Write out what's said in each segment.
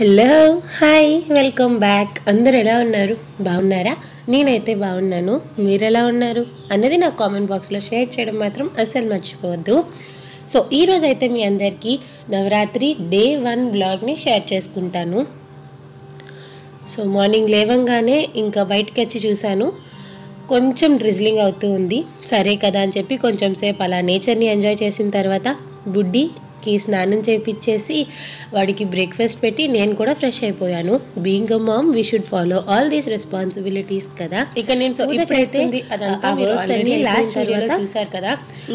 Hello hi welcome back. అందరు ఎలా ఉన్నారు? బాగున్నారా? నేనైతే బాగున్నాను. మీరు ఎలా ఉన్నారు అన్నది నాకు కామెంట్ బాక్స్లో షేర్ చేయడం మాత్రం అస్సలు మర్చిపోవద్దు. సో ఈరోజు అయితే మీ అందరికీ నవరాత్రి డే 1 బ్లాగ్ని షేర్ చేసుకుంటాను. సో మార్నింగ్ లేవంగానే ఇంకా బయటకు వచ్చి చూశాను, కొంచెం డ్రిజ్లింగ్ అవుతూ ఉంది. సరే కదా అని చెప్పి కొంచెం సేపు అలా నేచర్ని ఎంజాయ్ చేసిన తర్వాత బుడ్డికి స్నానం చేయించేసి వాడికి బ్రేక్ఫాస్ట్ పెట్టి నేను కూడా ఫ్రెష్ అయిపోయాను. Being a ma'am we should follow all these responsibilities కదా. ఇక నేను చేస్తుంది అదంతా లాస్ట్ వీడియోలో చూసారు కదా.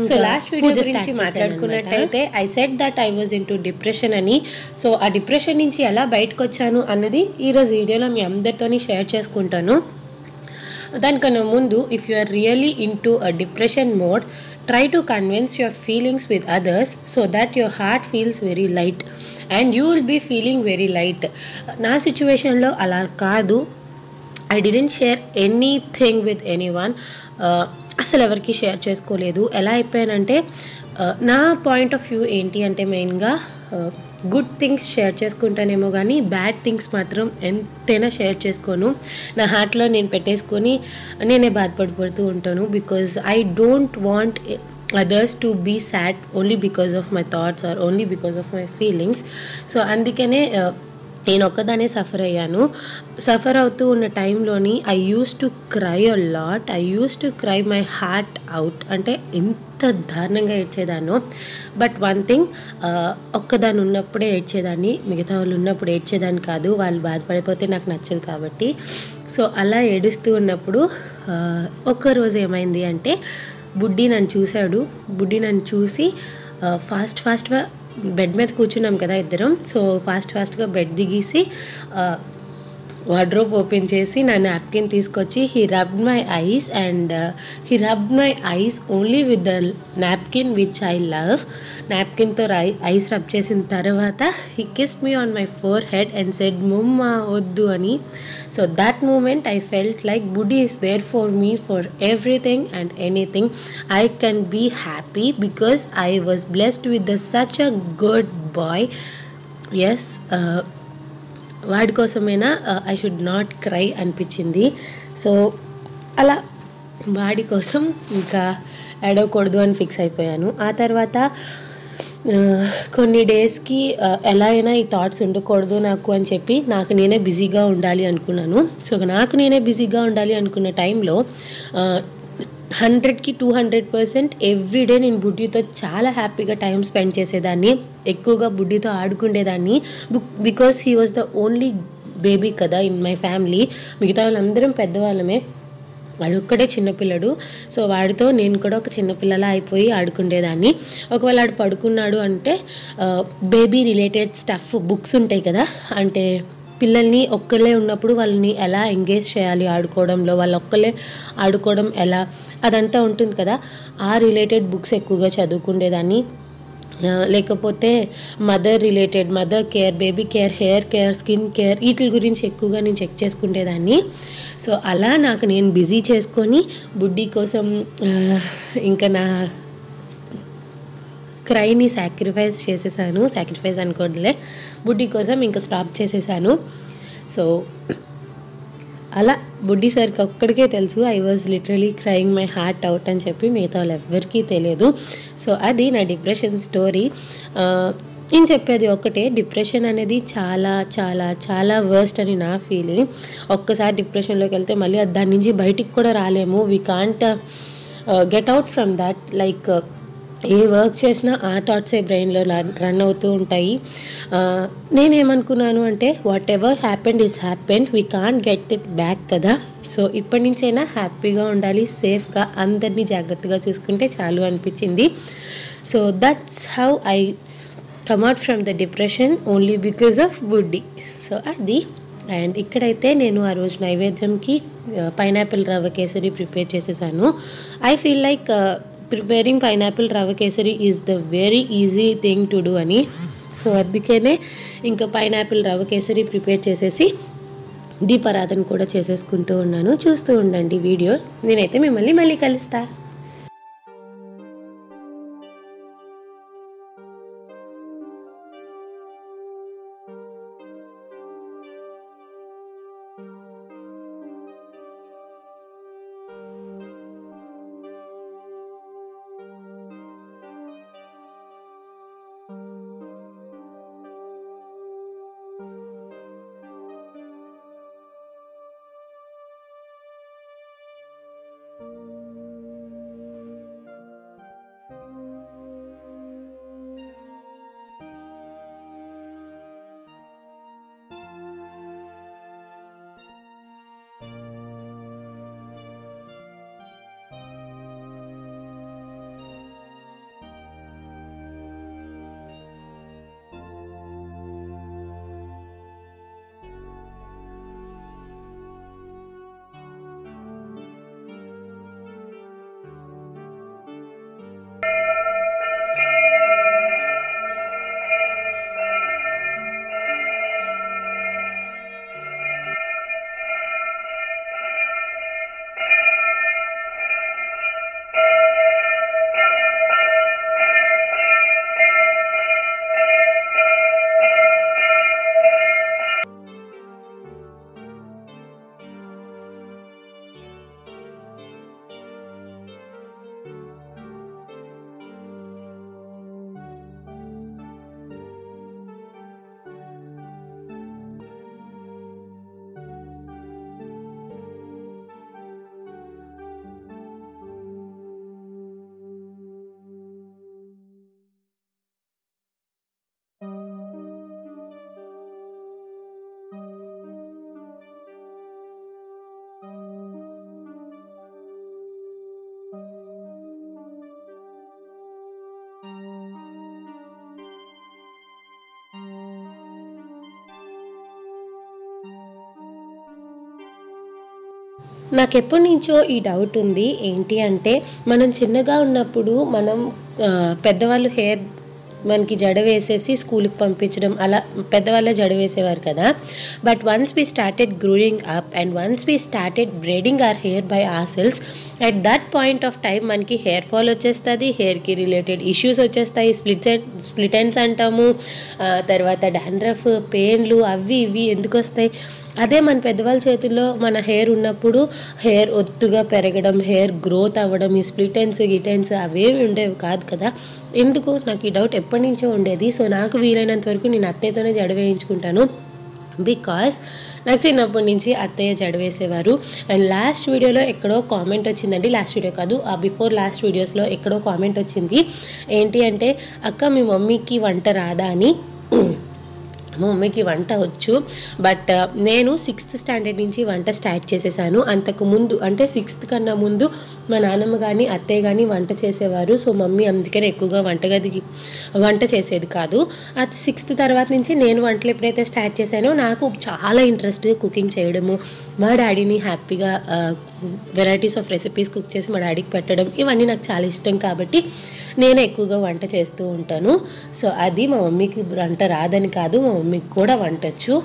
సో లాస్ట్ వీడియో గురించి మాట్లాడుకున్నట్టయితే I said that I was into depression అని. సో ఆ డిప్రెషన్ నుంచి ఎలా బయటకు వచ్చాను అన్నది ఈరోజు వీడియోలో మీ అందరితోని షేర్ చేసుకుంటాను. దానికన్నా ముందు, if you are really into a depression mode, try to convince your feelings with others so that your heart feels very light and you will be feeling very light. నా సిచ్యువేషన్లో అలా కాదు. I didn't share anything with anyone. అసలు ఎవరికి share చేసుకోలేదు. ఎలా అయిపోయానంటే, నా point of view ఏంటి అంటే మెయిన్గా గుడ్ థింగ్స్ షేర్ చేసుకుంటానేమో కానీ బ్యాడ్ థింగ్స్ మాత్రం ఎంతైనా షేర్ చేసుకోను. నా హార్ట్లో నేను పెట్టేసుకొని నేనే బాధపడిపోతూ ఉంటాను. Because I don't want others to be sad only because of my thoughts or only because of my feelings. So అందుకనే నేను ఒక్కదానే సఫర్ అయ్యాను. సఫర్ అవుతూ ఉన్న టైంలోని I use to cry a lot. I use to cry my heart out. అంటే ఎంత దారుణంగా ఏడ్చేదాన్నో. బట్ వన్ థింగ్, ఒక్కదాన్ని ఉన్నప్పుడే ఏడ్చేదాన్ని, మిగతా వాళ్ళు ఉన్నప్పుడు ఏడ్చేదాన్ని కాదు. వాళ్ళు బాధపడిపోతే నాకు నచ్చదు కాబట్టి. సో అలా ఏడుస్తూ ఉన్నప్పుడు ఒక్కరోజు ఏమైంది అంటే, బుడ్డి నన్ను చూశాడు. బుడ్డి నన్ను చూసి ఫాస్ట్గా బెడ్ మీద కూర్చున్నాం కదా ఇద్దరం. సో ఫాస్ట్గా బెడ్ దిగేసి వార్డ్రోబ్ ఓపెన్ చేసి నా నాప్కిన్ తీసుకొచ్చి he rubbed my eyes and he rubbed my eyes only with the napkin which I love. నాప్కిన్తో ఐస్ రబ్ చేసిన తర్వాత he kissed me on my forehead and said ముమ్మా వద్దు అని. So that moment I felt like Buddi is there for me for everything and anything. I can be happy because I was blessed with the such a good boy. Yes, వాడి కోసమైనా I should not cry అనిపించింది. So అలా వాడి కోసం ఇంకా ఏడవకూడదు అని fix అయిపోయాను. ఆ తర్వాత కొన్ని డేస్కి ఎలా అయినా ఈ థాట్స్ ఉండకూడదు నాకు అని చెప్పి నాకు నేనే బిజీగా ఉండాలి అనుకున్నాను. సో నాకు నేనే బిజీగా ఉండాలి అనుకున్న టైంలో 100కి 200% ఎవ్రీడే నేను బుడ్డితో చాలా హ్యాపీగా టైం స్పెండ్ చేసేదాన్ని. ఎక్కువగా బుడ్డితో ఆడుకునేదాన్ని. Because he was the only baby కదా ఇన్ మై ఫ్యామిలీ. మిగతా వాళ్ళందరం పెద్దవాళ్ళమే, వాడు ఒక్కడే చిన్నపిల్లడు. సో వాడితో నేను కూడా ఒక చిన్నపిల్లలా అయిపోయి ఆడుకునేదాన్ని. ఒకవేళ వాడు పడుకున్నాడు అంటే బేబీ రిలేటెడ్ స్టఫ్ బుక్స్ ఉంటాయి కదా, అంటే పిల్లల్ని ఒక్కళ్ళే ఉన్నప్పుడు వాళ్ళని ఎలా ఎంగేజ్ చేయాలి ఆడుకోవడంలో, వాళ్ళు ఒక్కళ్ళే ఆడుకోవడం ఎలా, అదంతా ఉంటుంది కదా. ఆ రిలేటెడ్ బుక్స్ ఎక్కువగా చదువుకునేదాన్ని. లేకపోతే mother care, baby care, hair care, skin care, వీటి గురించి ఎక్కువగా నేను చెక్ చేసుకునేదాన్ని. సో అలా నాకు నేను బిజీ చేసుకొని బుడ్డి కోసం ఇంకా నా క్రైని సాక్రిఫైస్ చేసేసాను. సాక్రిఫైస్ అనుకోవట్లే, బుడ్డి కోసం ఇంకా స్టాప్ చేసేసాను. సో అలా బుడ్డి సార్కి ఒక్కడికే తెలుసు I was literally crying my heart out అని చెప్పి, మిగతా వాళ్ళు ఎవ్వరికీ తెలియదు. సో అది నా డిప్రెషన్ స్టోరీ. నేను చెప్పేది ఒకటే, డిప్రెషన్ అనేది చాలా చాలా చాలా వర్స్ట్ అని నా ఫీలింగ్. ఒక్కసారి డిప్రెషన్లోకి వెళ్తే మళ్ళీ దాని నుంచి బయటికి కూడా రాలేము. We can't get out from that. Like ఏ వర్క్ చేసినా ఆ థాట్సే బ్రెయిన్లో రన్ అవుతూ ఉంటాయి. నేనేమనుకున్నాను అంటే, whatever happened is happened, we can't get it back కదా. సో ఇప్పటి నుంచైనా హ్యాపీగా ఉండాలి, సేఫ్గా అందరినీ జాగ్రత్తగా చూసుకుంటే చాలు అనిపించింది. So that's how I come out from the depression only because of Buddi. So అది. అండ్ ఇక్కడైతే నేను ఆ రోజు నైవేద్యంకి పైనాపిల్ రవ్వ కేసరి ప్రిపేర్ చేసేసాను. I feel like preparing pineapple rava kesari is the very easy thing to do అని. సో అందుకనే ఇంకా పైనాపిల్ రవ్వ కేసరి ప్రిపేర్ చేసేసి దీపారాధన కూడా చేసేసుకుంటూ ఉన్నాను. చూస్తూ ఉండండి వీడియో. నేనైతే మిమ్మల్ని మళ్ళీ కలుస్తా. నాకెప్పటి నుంచో ఈ డౌట్ ఉంది. ఏంటి అంటే మనం చిన్నగా ఉన్నప్పుడు పెద్దవాళ్ళు మనకి జడ వేసేసి స్కూల్కి పంపించడం అలా పెద్దవాళ్ళే జడ వేసేవారు కదా. But once we started growing up and once we started braiding our hair by our selves, at that point of time మనకి హెయిర్ ఫాల్ వచ్చేస్తుంది, హెయిర్కి రిలేటెడ్ ఇష్యూస్ వచ్చేస్తాయి, స్ప్లిట్ ఎండ్స్ అంటాము, తర్వాత డాండ్రఫ్, పెయిన్లు అవి ఇవి ఎందుకు వస్తాయి. అదే మన పెద్దవాళ్ళ చేతుల్లో మన హెయిర్ ఉన్నప్పుడు హెయిర్ ఒత్తుగా పెరగడం, హెయిర్ గ్రోత్ అవ్వడం, ఈ స్ప్లిట్ ఎండ్స్ అవేమి ఉండేవి కాదు కదా. ఎందుకు నాకు ఈ డౌట్ ఎప్పటి నుంచో ఉండేది. సో నాకు వీలైనంత వరకు నేను అత్తయ్యతోనే జడ వేయించుకుంటాను. బికాస్ నాకు చిన్నప్పటి నుంచి అత్తయ్య జడ వేసేవారు. అండ్ లాస్ట్ వీడియోలో ఎక్కడో కామెంట్ వచ్చిందండి, లాస్ట్ వీడియో కాదు బిఫోర్ లాస్ట్ వీడియోస్లో ఎక్కడో కామెంట్ వచ్చింది. ఏంటి అంటే, అక్క మీ మమ్మీకి వంట రాదా అని. మా మమ్మీకి వంట వచ్చు, బట్ నేను 6th స్టాండర్డ్ నుంచి వంట స్టార్ట్ చేసేసాను. అంతకు ముందు అంటే 6th కన్నా ముందు మా నాన్నమ్మ కానీ అత్తయ్య కానీ వంట చేసేవారు. సో మమ్మీ అందుకనే ఎక్కువగా వంట చేసేది కాదు. అది 6th తర్వాత నుంచి నేను వంటలు ఎప్పుడైతే స్టార్ట్ చేశానో నాకు చాలా ఇంట్రెస్ట్ కుకింగ్ చేయడము, మా డాడీని హ్యాపీగా వెరైటీస్ ఆఫ్ రెసిపీస్ కుక్ చేసి మా డాడీకి పెట్టడం, ఇవన్నీ నాకు చాలా ఇష్టం కాబట్టి నేను ఎక్కువగా వంట చేస్తూ ఉంటాను. సో అది మా మమ్మీకి వంట రాదని కాదు, మా మమ్మీకి కూడా వంటొచ్చు,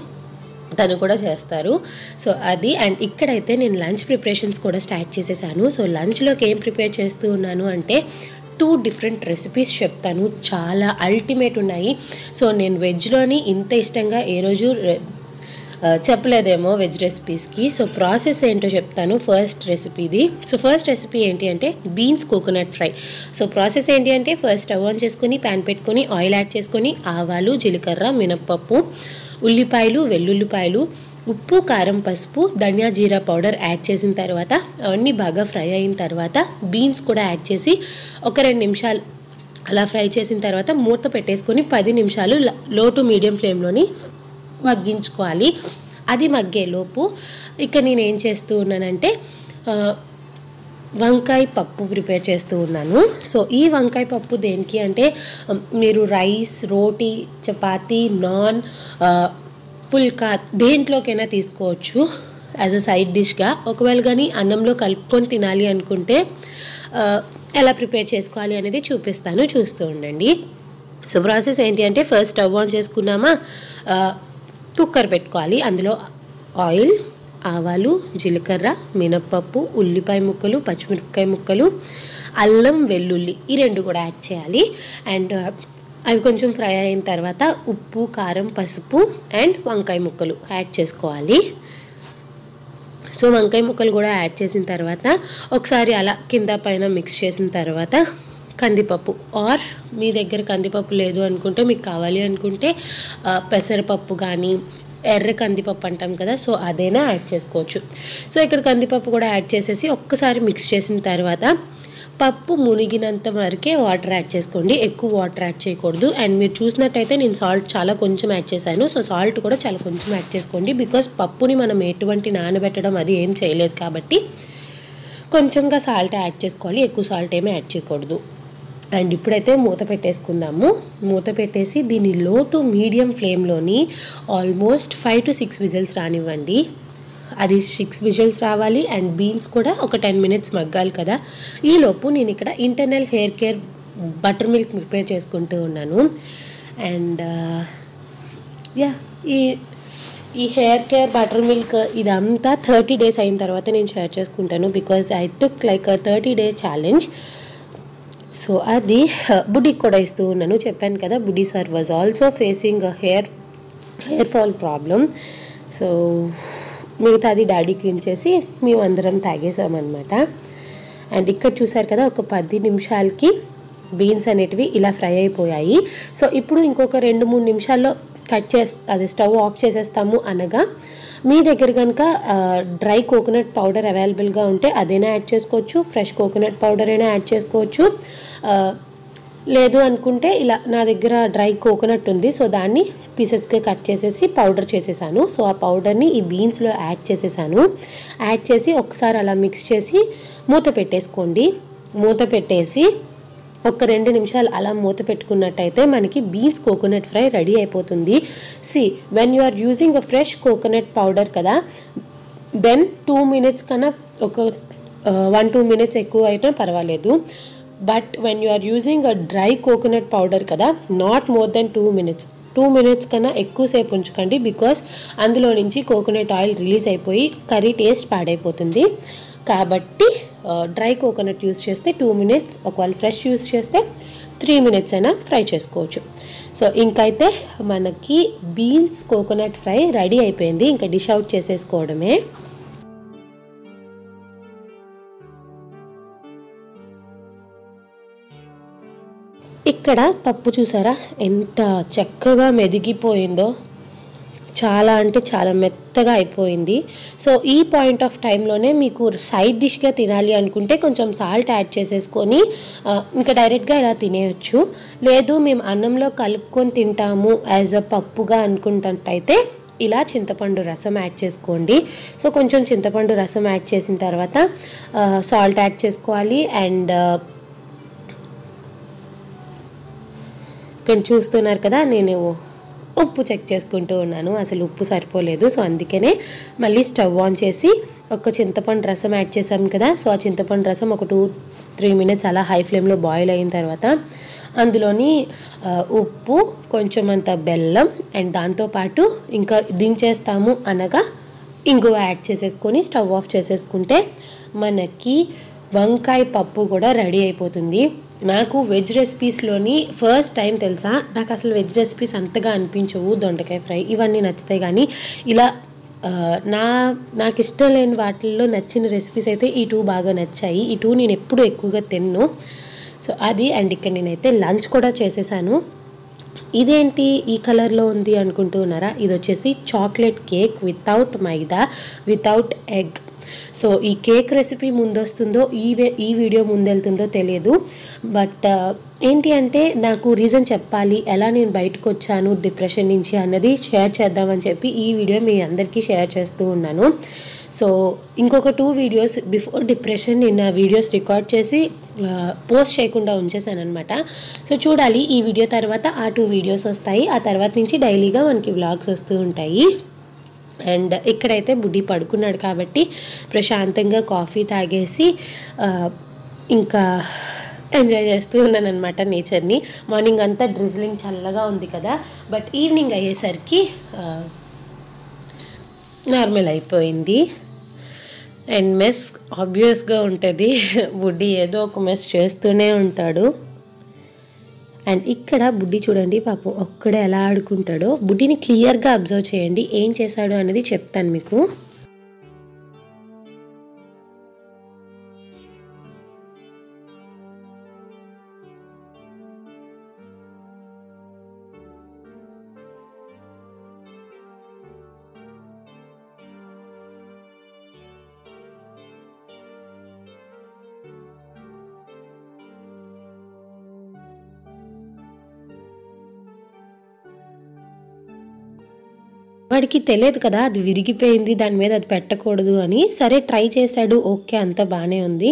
తను కూడా చేస్తారు. సో అది. అండ్ ఇక్కడైతే నేను లంచ్ ప్రిపరేషన్స్ కూడా స్టార్ట్ చేసేసాను. సో లంచ్లోకి ఏం ప్రిపేర్ చేస్తూ ఉన్నాను అంటే 2 డిఫరెంట్ రెసిపీస్ చెప్తాను, చాలా అల్టిమేట్ ఉన్నాయి. సో నేను వెజ్లోని ఇంత ఇష్టంగా ఏ రోజు చెప్పలేదేమో వెజ్ రెసిపీస్కి. సో ప్రాసెస్ ఏంటో చెప్తాను ఫస్ట్ రెసిపీది. సో ఫస్ట్ రెసిపీ ఏంటి అంటే beans coconut fry. So process ఏంటి అంటే, ఫస్ట్ స్టవ్ ఆన్ చేసుకొని ప్యాన్ పెట్టుకొని ఆయిల్ యాడ్ చేసుకొని ఆవాలు, జీలకర్ర, మినప్పప్పు, ఉల్లిపాయలు, వెల్లుల్లిపాయలు, ఉప్పు, కారం, పసుపు, ధనియా జీరా పౌడర్ యాడ్ చేసిన తర్వాత అవన్నీ బాగా ఫ్రై అయిన తర్వాత బీన్స్ కూడా యాడ్ చేసి ఒక 2 నిమిషాలు అలా ఫ్రై చేసిన తర్వాత మూత పెట్టేసుకొని 10 నిమిషాలు లో టు మీడియం ఫ్లేమ్లోని మగ్గించుకోవాలి. అది మగ్గేలోపు ఇక నేను ఏం చేస్తూ ఉన్నానంటే వంకాయ పప్పు ప్రిపేర్ చేస్తూ ఉన్నాను. సో ఈ వంకాయ పప్పు దేనికి అంటే, మీరు రైస్, రోటీ, చపాతీ, నాన్, పుల్కా దేంట్లోకైనా తీసుకోవచ్చు యాజ్ అ సైడ్ డిష్గా. ఒకవేళ కానీ అన్నంలో కలుపుకొని తినాలి అనుకుంటే ఎలా ప్రిపేర్ చేసుకోవాలి అనేది చూపిస్తాను, చూస్తూ ఉండండి. సో ప్రాసెస్ ఏంటి అంటే, ఫస్ట్ స్టవ్ ఆన్ చేసుకున్నామా, కుక్కర్ పెట్టుకోవాలి. అందులో ఆయిల్, ఆవాలు, జీలకర్ర, మినప్పప్పు, ఉల్లిపాయ ముక్కలు, పచ్చిమిరపకాయ ముక్కలు, అల్లం, వెల్లుల్లి ఈ 2 కూడా యాడ్ చేయాలి. అండ్ అవి కొంచెం ఫ్రై అయిన తర్వాత ఉప్పు, కారం, పసుపు అండ్ వంకాయ ముక్కలు యాడ్ చేసుకోవాలి. సో వంకాయ ముక్కలు కూడా యాడ్ చేసిన తర్వాత ఒకసారి అలా కింద పైన మిక్స్ చేసిన తర్వాత కందిపప్పు, ఆర్ మీ దగ్గర కందిపప్పు లేదు అనుకుంటే, మీకు కావాలి అనుకుంటే పెసరపప్పు కానీ ఎర్ర కందిపప్పు అంటాం కదా, సో అదైనా యాడ్ చేసుకోవచ్చు. సో ఇక్కడ కందిపప్పు కూడా యాడ్ చేసేసి ఒక్కసారి మిక్స్ చేసిన తర్వాత పప్పు మునిగినంత వరకే వాటర్ యాడ్ చేసుకోండి, ఎక్కువ వాటర్ యాడ్ చేయకూడదు. అండ్ మీరు చూసినట్టయితే నేను సాల్ట్ చాలా కొంచెం యాడ్ చేశాను. సో సాల్ట్ కూడా చాలా కొంచెం యాడ్ చేసుకోండి, బికాస్ పప్పుని మనం ఎటువంటి నానబెట్టడం అది ఏం చేయలేదు కాబట్టి కొంచెంగా సాల్ట్ యాడ్ చేసుకోవాలి, ఎక్కువ సాల్ట్ ఏమీ యాడ్ చేయకూడదు. అండ్ ఇప్పుడైతే మూత పెట్టేసుకుందాము. మూత పెట్టేసి దీన్ని లో టు మీడియం ఫ్లేమ్లోని ఆల్మోస్ట్ 5 to 6 విజిల్స్ రానివ్వండి. అది 6 విజిల్స్ రావాలి. అండ్ బీన్స్ కూడా ఒక 10 మినిట్స్ మగ్గాలి కదా. ఈలోపు నేను ఇక్కడ internal hair care butter milk prepare చేసుకుంటూ ఉన్నాను. అండ్ ఈ హెయిర్ కేర్ బటర్ మిల్క్ ఇదంతా 30 days అయిన తర్వాత నేను షేర్ చేసుకుంటాను, because I took like 30 day challenge. So అది బుడ్డికి కూడా ఇస్తూ ఉన్నాను. చెప్పాను కదా, బుడ్డి sir was also facing hair fall problem. So మిగతాది డాడీకి ఇచ్చేసి మేమందరం తాగేసామన్నమాట. అండ్ ఇక్కడ చూసారు కదా, ఒక 10 నిమిషాలకి బీన్స్ అనేటివి ఇలా ఫ్రై అయిపోయాయి. సో ఇప్పుడు ఇంకొక 2-3 నిమిషాల్లో అది స్టవ్ ఆఫ్ చేసేస్తాము. అనగా మీ దగ్గర కనుక డ్రై కోకోనట్ పౌడర్ అవైలబుల్గా ఉంటే అదైనా యాడ్ చేసుకోవచ్చు, ఫ్రెష్ కోకోనట్ పౌడర్ అయినా యాడ్ చేసుకోవచ్చు. లేదు అనుకుంటే ఇలా నా దగ్గర డ్రై కోకోనట్ ఉంది, సో దాన్ని పీసెస్గా కట్ చేసేసి పౌడర్ చేసేసాను. సో ఆ పౌడర్ని ఈ బీన్స్లో యాడ్ చేసేసాను. యాడ్ చేసి ఒకసారి అలా మిక్స్ చేసి మూత పెట్టేసుకోండి. మూత పెట్టేసి ఒక 2 నిమిషాలు అలా మూత పెట్టుకున్నట్టయితే మనకి బీన్స్ కోకోనట్ ఫ్రై రెడీ అయిపోతుంది. When you are using a fresh coconut powder కదా, దెన్ 2 మినిట్స్ కన్నా ఒక 1-2 మినిట్స్ ఎక్కువ అయినా పర్వాలేదు. But when you are using a dry coconut powder కదా, not more then 2 minutes. 2 minutes కన్నా ఎక్కువసేపు ఉంచకండి, బికాస్ అందులో నుంచి కోకోనట్ ఆయిల్ రిలీజ్ అయిపోయి కర్రీ టేస్ట్ పాడైపోతుంది. కాబట్టి డ్రై కోకోనట్ యూస్ చేస్తే 2 మినిట్స్, ఒకవేళ ఫ్రెష్ యూస్ చేస్తే 3 మినిట్స్ అయినా ఫ్రై చేసుకోవచ్చు. సో ఇంకైతే మనకి బీన్స్ కోకోనట్ ఫ్రై రెడీ అయిపోయింది. ఇంకా డిష్ అవుట్ చేసేసుకోవడమే. ఇక్కడ పప్పు చూసారా ఎంత చక్కగా మెదిగిపోయిందో, చాలా అంటే చాలా మెత్తగా అయిపోయింది. సో ఈ పాయింట్ ఆఫ్ టైంలోనే మీకు సైడ్ డిష్గా తినాలి అనుకుంటే కొంచెం సాల్ట్ యాడ్ చేసేసుకొని ఇంకా డైరెక్ట్గా ఇలా తినేయచ్చు. లేదు మేము అన్నంలో కలుపుకొని తింటాము యాజ్ అ పప్పుగా అనుకుంటున్నట్టయితే ఇలా చింతపండు రసం యాడ్ చేసుకోండి. సో కొంచెం చింతపండు రసం యాడ్ చేసిన తర్వాత సాల్ట్ యాడ్ చేసుకోవాలి. అండ్ ఇక్కడ చూస్తున్నారు కదా, నేను ఉప్పు చెక్ చేసుకుంటూ ఉన్నాను, అసలు ఉప్పు సరిపోలేదు. సో అందుకనే మళ్ళీ స్టవ్ ఆన్ చేసి ఒక చింతపండు రసం యాడ్ చేసాం కదా. సో ఆ చింతపండు రసం ఒక 2-3 మినిట్స్ అలా హై ఫ్లేమ్లో బాయిల్ అయిన తర్వాత అందులోని ఉప్పు, కొంచెం అంత బెల్లం అండ్ దాంతోపాటు ఇంకా దించేస్తాము అనగా ఇంగువ యాడ్ చేసేసుకొని స్టవ్ ఆఫ్ చేసేసుకుంటే మనకి వంకాయ పప్పు కూడా రెడీ అయిపోతుంది. నాకు వెజ్ రెసిపీస్లోని ఫస్ట్ టైం తెలుసా, నాకు అసలు వెజ్ రెసిపీస్ అంతగా అనిపించవు. దొండకాయ ఫ్రై ఇవన్నీ నచ్చుతాయి, కానీ ఇలా నాకు ఇష్టం లేని వాటిల్లో నచ్చిన రెసిపీస్ అయితే ఈ 2 బాగా నచ్చాయి. ఈ 2 నేను ఎప్పుడు ఎక్కువగా తిన్ను. సో అది. అండ్ ఇక్కడ నేనైతే లంచ్ కూడా చేసేసాను. ఇదేంటి ఈ కలర్లో ఉంది అనుకుంటూ ఉన్నారా, ఇది వచ్చేసి చాక్లెట్ కేక్ వితౌట్ మైదా, వితౌట్ ఎగ్. సో ఈ కేక్ రెసిపీ ముందొస్తుందో ఈ వీడియో ముందెళ్తుందో తెలియదు. బట్ ఏంటి అంటే నాకు రీజన్ చెప్పాలి, ఎలా నేను బయటకు వచ్చాను డిప్రెషన్ నుంచి అన్నది షేర్ చేద్దామని చెప్పి ఈ వీడియో మీ అందరికీ షేర్ చేస్తూ ఉన్నాను. సో ఇంకొక 2 వీడియోస్ బిఫోర్ డిప్రెషన్ నేను ఆ వీడియోస్ రికార్డ్ చేసి పోస్ట్ చేయకుండా ఉంచేసాను అనమాట. సో చూడాలి, ఈ వీడియో తర్వాత ఆ 2 వీడియోస్ వస్తాయి. ఆ తర్వాత నుంచి డైలీగా మనకి వ్లాగ్స్ వస్తూ ఉంటాయి. అండ్ ఇక్కడైతే బుడ్డి పడుకున్నాడు కాబట్టి ప్రశాంతంగా కాఫీ తాగేసి ఇంకా ఎంజాయ్ చేస్తూ ఉన్నాను అనమాట నేచర్ని. మార్నింగ్ అంతా డ్రిజ్లింగ్ చల్లగా ఉంది కదా, బట్ ఈవినింగ్ అయ్యేసరికి నార్మల్ అయిపోయింది. అండ్ మెస్ ఆబ్వియస్గా ఉంటుంది, బుడ్డి ఏదో ఒక మెస్ చేస్తూనే ఉంటాడు. అండ్ ఇక్కడ బుడ్డి చూడండి పాపం ఒక్కడే ఎలా ఆడుకుంటాడో. బుడ్డిని క్లియర్గా అబ్జర్వ్ చేయండి, ఏం చేశాడో అనేది చెప్తాను మీకు. వాడికి తెలియదు కదా అది విరిగిపోయింది, దాని మీద అది పెట్టకూడదు అని. సరే ట్రై చేశాడు, ఓకే అంతా బాగానే ఉంది.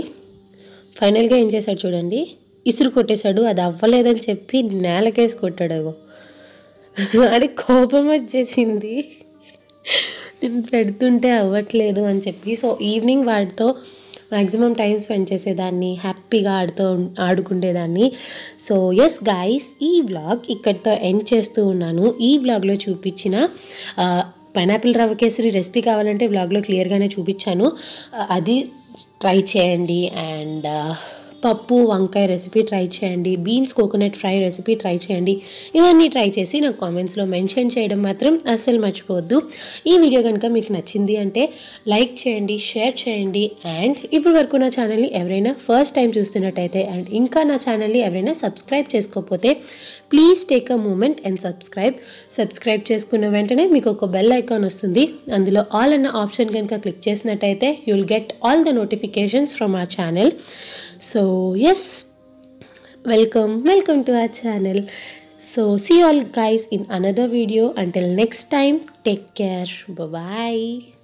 ఫైనల్గా ఏం చేశాడు చూడండి, ఇసురు కొట్టేశాడు. అది అవ్వలేదని చెప్పి నేలకేసి కొట్టాడు. అది కోపం వచ్చేసింది, నేను పెడుతుంటే అవ్వట్లేదు అని చెప్పి. సో ఈవినింగ్ వాడితో మ్యాక్సిమం టైం స్పెండ్ చేసేదాన్ని, హ్యాపీగా ఆడుకుండేదాన్ని. సో ఎస్ గైస్, ఈ వ్లాగ్ ఇక్కడితో ఎండ్ చేస్తూ ఉన్నాను. ఈ వ్లాగ్లో చూపించిన పైనాపిల్ రవ్వ కేసరి రెసిపీ కావాలంటే వ్లాగ్లో క్లియర్గానే చూపించాను, అది ట్రై చేయండి. అండ్ పప్పు వంకాయ రెసిపీ ట్రై చేయండి, beans coconut fry recipe try చేయండి. ఇవన్నీ ట్రై చేసి నాకు కామెంట్స్లో మెన్షన్ చేయడం మాత్రం అస్సలు మర్చిపోవద్దు. ఈ వీడియో కనుక మీకు నచ్చింది అంటే లైక్ చేయండి, షేర్ చేయండి. అండ్ ఇప్పటి వరకు నా ఛానల్ని ఎవరైనా ఫస్ట్ టైం చూస్తున్నట్టయితే అండ్ ఇంకా నా ఛానల్ని ఎవరైనా సబ్స్క్రైబ్ చేసుకోకపోతే please take a moment and subscribe చేసుకున్న వెంటనే మీకు ఒక బెల్ ఐకాన్ వస్తుంది. అందులో ఆల్ అన్న ఆప్షన్ కనుక క్లిక్ చేసినట్టయితే you will get all the notifications from our channel. So yes, welcome to our channel. So see you all guys in another video. Until next time, take care. Bye bye.